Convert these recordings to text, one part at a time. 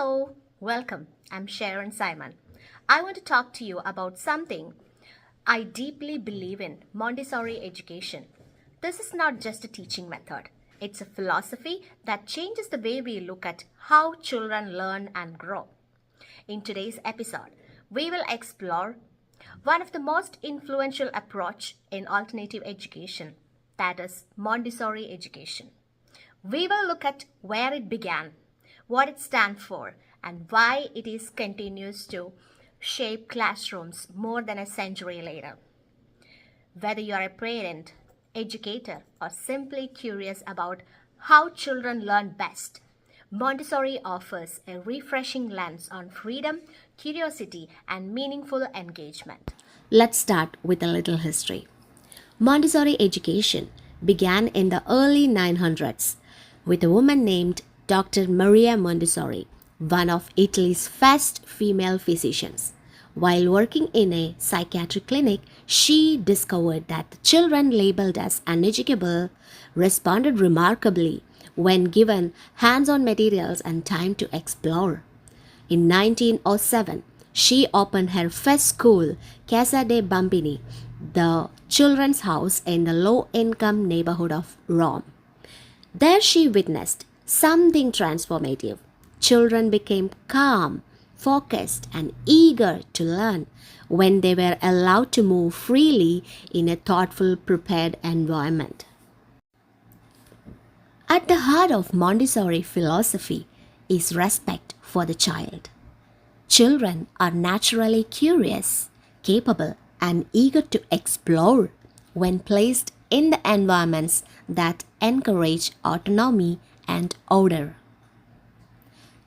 Hello, welcome. I'm Sharon Simon. I want to talk to you about something I deeply believe in: Montessori education. This is not just a teaching method, it's a philosophy that changes the way we look at how children learn and grow. In today's episode, we will explore one of the most influential approach in alternative education, that is Montessori education. We will look at where it began, what it stands for, and why it is continues to shape classrooms more than a century later. Whether you are a parent, educator, or simply curious about how children learn best, Montessori offers a refreshing lens on freedom, curiosity, and meaningful engagement. Let's start with a little history. Montessori education began in the early 900s with a woman named Dr. Maria Montessori, one of Italy's first female physicians. While working in a psychiatric clinic, she discovered that the children labeled as uneducable responded remarkably when given hands on materials and time to explore. In 1907, she opened her first school, Casa dei Bambini, the children's house in the low income neighborhood of Rome. There she witnessed something transformative. Children became calm, focused, and eager to learn when they were allowed to move freely in a thoughtful, prepared environment. At the heart of Montessori philosophy is respect for the child. Children are naturally curious, capable, and eager to explore when placed in the environments that encourage autonomy and order.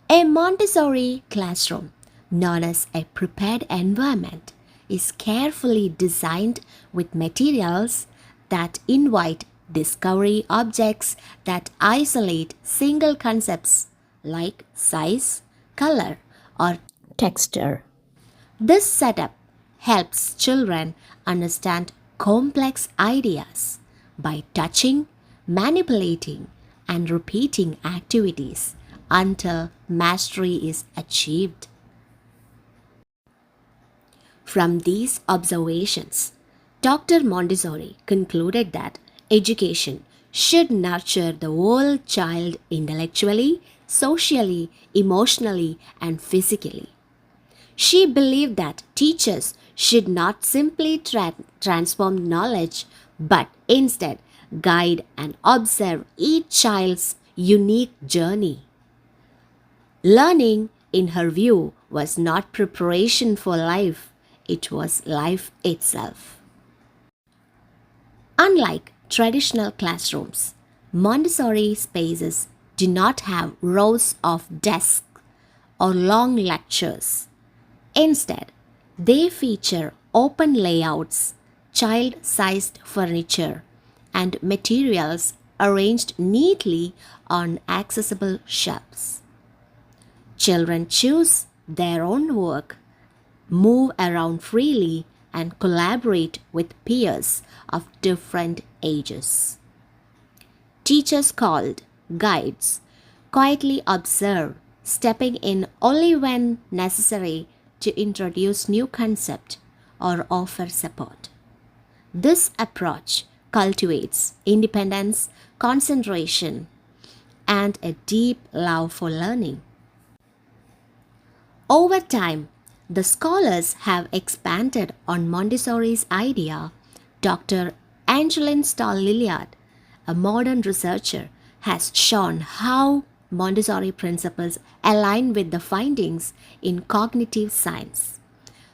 A Montessori classroom, known as a prepared environment, is carefully designed with materials that invite discovery, objects that isolate single concepts like size, color, or texture. This setup helps children understand complex ideas by touching, manipulating, and repeating activities until mastery is achieved. From these observations, Dr. Montessori concluded that education should nurture the whole child intellectually, socially, emotionally, and physically. She believed that teachers should not simply transform knowledge but instead guide and observe each child's unique journey. Learning, in her view, was not preparation for life, it was life itself. Unlike traditional classrooms, Montessori spaces do not have rows of desks or long lectures. Instead, they feature open layouts, child sized furniture, and materials arranged neatly on accessible shelves. Children choose their own work, move around freely, and collaborate with peers of different ages. Teachers, called guides, quietly observe, stepping in only when necessary to introduce new concept or offer support. This approach cultivates independence, concentration, and a deep love for learning. Over time, the scholars have expanded on Montessori's idea. Dr. Angeline Stahl-Lilliard, a modern researcher, has shown how Montessori principles align with the findings in cognitive science.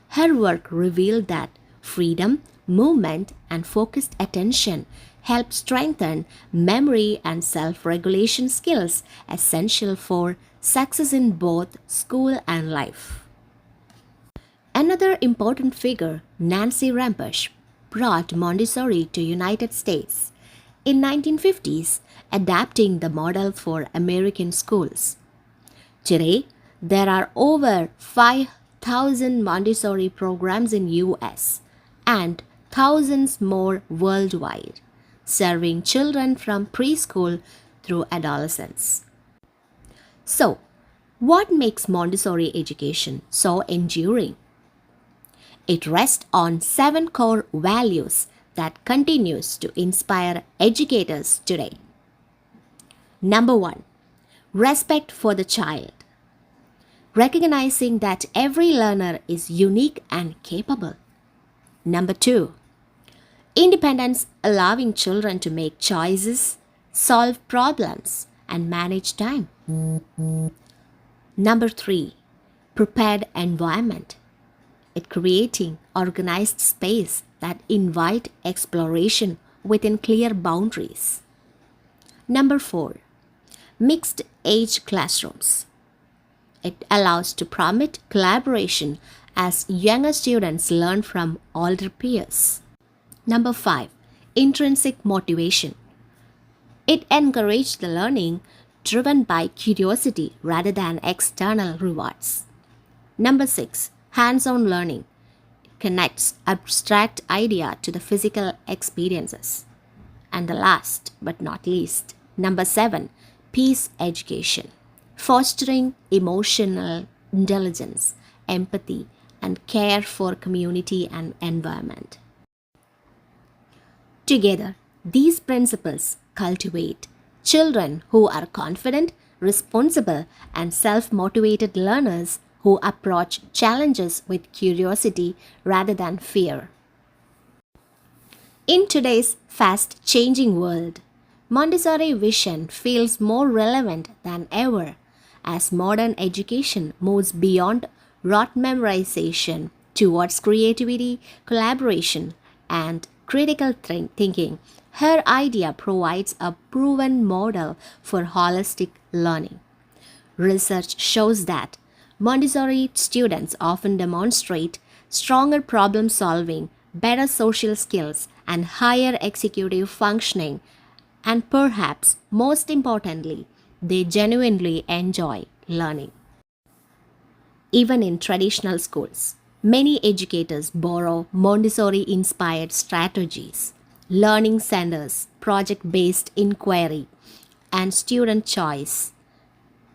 Her work revealed that freedom, movement, and focused attention help strengthen memory and self-regulation skills essential for success in both school and life. Another important figure, Nancy Rampusch, brought Montessori to United States in 1950s, adapting the model for American schools. Today, there are over 5,000 Montessori programs in US and thousands more worldwide, serving children from preschool through adolescence. So, What makes Montessori education so enduring? It rests on 7 core values that continues to inspire educators today. Number 1. Respect for the child. Recognizing that every learner is unique and capable. Number 2. Independence, allowing children to make choices, solve problems, and manage time. Number 3. Prepared environment. It creating organized space that invite exploration within clear boundaries. Number 4. Mixed age classrooms. It allows to permit collaboration as younger students learn from older peers. Number 5. Intrinsic motivation. It encourages the learning driven by curiosity rather than external rewards. Number 6. Hands-on learning. It connects abstract idea to the physical experiences. And the last but not least, number 7. Peace education. Fostering emotional intelligence, empathy, and care for community and environment. Together, these principles cultivate children who are confident, responsible, and self-motivated learners who approach challenges with curiosity rather than fear. In today's fast-changing world, Montessori vision feels more relevant than ever as modern education moves beyond rote memorization towards creativity, collaboration, and critical thinking. Her idea provides a proven model for holistic learning. Research shows that Montessori students often demonstrate stronger problem solving, better social skills, and higher executive functioning, and perhaps most importantly, they genuinely enjoy learning. Even in traditional schools, many educators borrow Montessori inspired strategies, learning centers, project based inquiry, and student choice.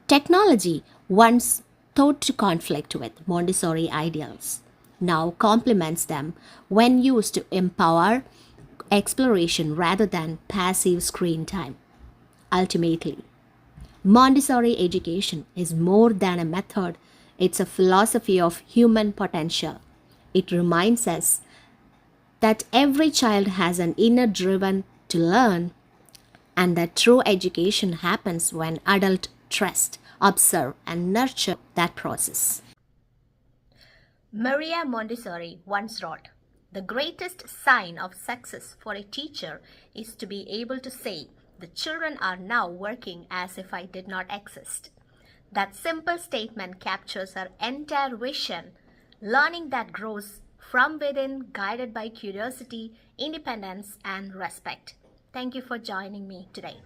Technology, once thought to conflict with Montessori ideals, now complements them when used to empower exploration rather than passive screen time. Ultimately, Montessori education is more than a method, it's a philosophy of human potential. It reminds us that every child has an inner driven to learn and that true education happens when adults trust, observe, and nurture that process. Maria Montessori once wrote, "The greatest sign of success for a teacher is to be able to say, 'The children are now working as if I did not exist.'" That simple statement captures her entire vision, learning that grows from within, guided by curiosity, independence, and respect. Thank you for joining me today.